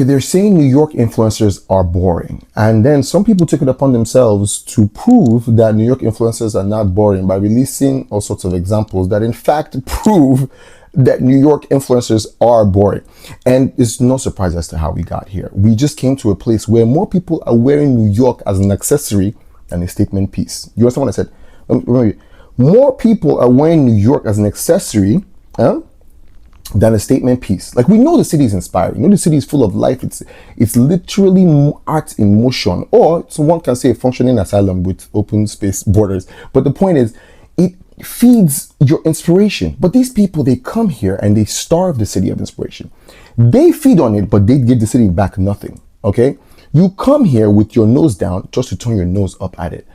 They're saying New York influencers are boring. And then some people took it upon themselves to prove that New York influencers are not boring by releasing all sorts of examples that in fact prove that New York influencers are boring. And it's no surprise as to how we got here. We just came to a place where more people are wearing New York as an accessory than a statement piece. You understand what I said? Remember, more people are wearing New York as an accessory, than a statement piece. Like, we know the city is inspiring. We know the city is full of life. It's literally art in motion, or someone can say a functioning asylum with open space borders. But the point is, it feeds your inspiration. But these people, they come here and they starve the city of inspiration. They feed on it, but they give the city back nothing. Okay? You come here with your nose down just to turn your nose up at it.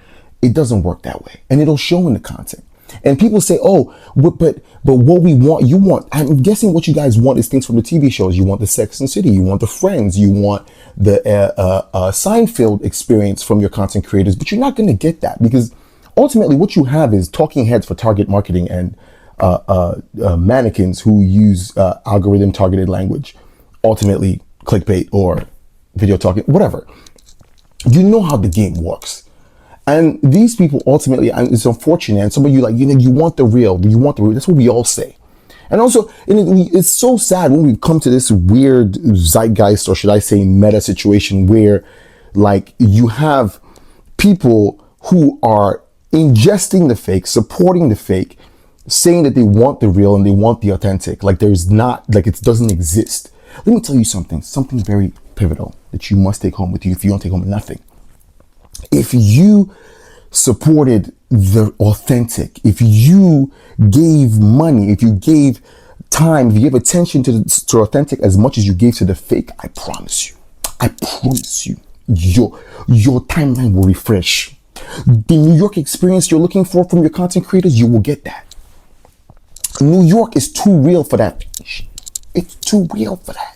It doesn't work that way, and it'll show in the content. And people say, oh, but what we want, you want, I'm guessing what you guys want is things from the TV shows. You want the Sex and the City, you want the Friends, you want the Seinfeld experience from your content creators, but you're not going to get that, because ultimately what you have is talking heads for target marketing and mannequins who use algorithm targeted language, ultimately clickbait or video talking, whatever. You know how the game works. And these people ultimately, and it's unfortunate, and some of you like, you want the real, that's what we all say. And also, it's so sad when we come to this weird zeitgeist, or should I say meta situation, where like you have people who are ingesting the fake, supporting the fake, saying that they want the real and they want the authentic. Like there's not, like it doesn't exist. Let me tell you something very pivotal that you must take home with you if you don't take home nothing. If you supported the authentic, if you gave money, if you gave time, if you gave attention to authentic as much as you gave to the fake, I promise you, your timeline will refresh. The New York experience you're looking for from your content creators, you will get that. New York is too real for that. It's too real for that.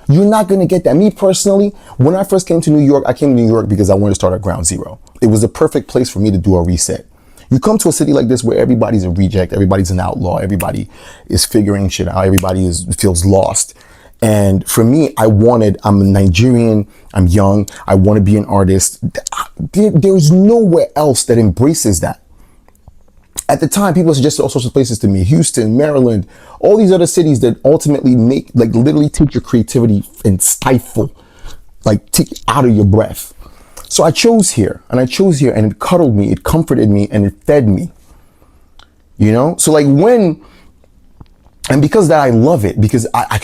You're not going to get that. Me personally, when I first came to New York, I came to New York because I wanted to start at ground zero. It was a perfect place for me to do a reset. You come to a city like this where everybody's a reject, everybody's an outlaw, everybody is figuring shit out, everybody feels lost. And for me, I'm a Nigerian, I'm young, I want to be an artist. There's nowhere else that embraces that. At the time, people suggested all sorts of places to me: Houston, Maryland, all these other cities that ultimately make, like, literally take your creativity and stifle, like take it out of your breath. So I chose here, and it cuddled me, it comforted me, and it fed me. You know? So like and because that I love it, because I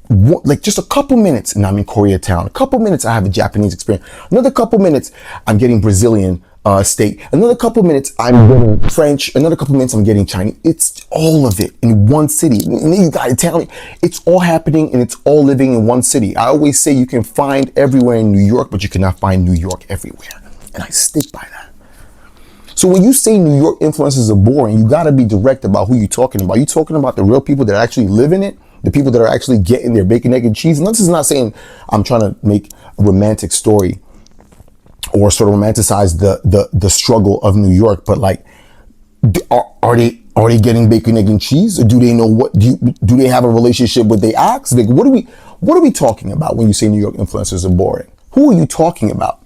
like just a couple minutes and I'm in Koreatown, a couple minutes I have a Japanese experience, another couple minutes I'm getting Brazilian steak, another couple minutes I'm getting French, another couple minutes I'm getting Chinese. It's all of it in one city. And you gotta tell me, it's all happening and it's all living in one city. I always say you can find everywhere in New York, but you cannot find New York everywhere. And I stick by that. So when you say New York influencers are boring, you gotta be direct about who you're talking about. You're talking about the real people that actually live in it, the people that are actually getting their bacon, egg, and cheese. And this is not saying I'm trying to make a romantic story or sort of romanticize the struggle of New York, but like, are they getting bacon, egg, and cheese? Or do they know what, do they have a relationship with their acts? Like, what are we talking about when you say New York influencers are boring? Who are you talking about?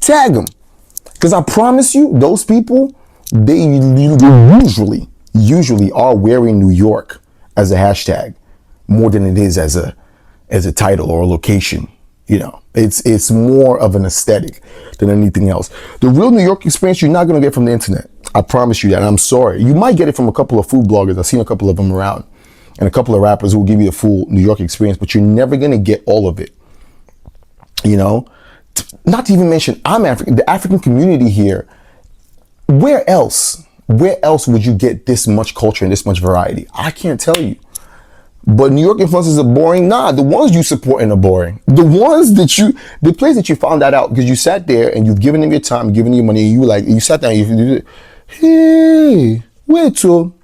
Tag them. Because I promise you, those people, they usually are wearing New York as a hashtag more than it is as a title or a location. You know, it's more of an aesthetic than anything else. The real New York experience you're not going to get from the internet. I promise you that. And I'm sorry. You might get it from a couple of food bloggers. I've seen a couple of them around, and a couple of rappers who will give you a full New York experience, but you're never going to get all of it. You know, not to even mention, I'm African. The African community here. Where else would you get this much culture and this much variety? I can't tell you. But New York influencers are boring. Nah, the ones you supporting are boring. The place that you found that out because you sat there and you've given them your time, given them your money, and you sat down and you, hey, wait till.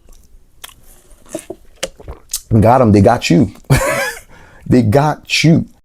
Got them. They got you. They got you.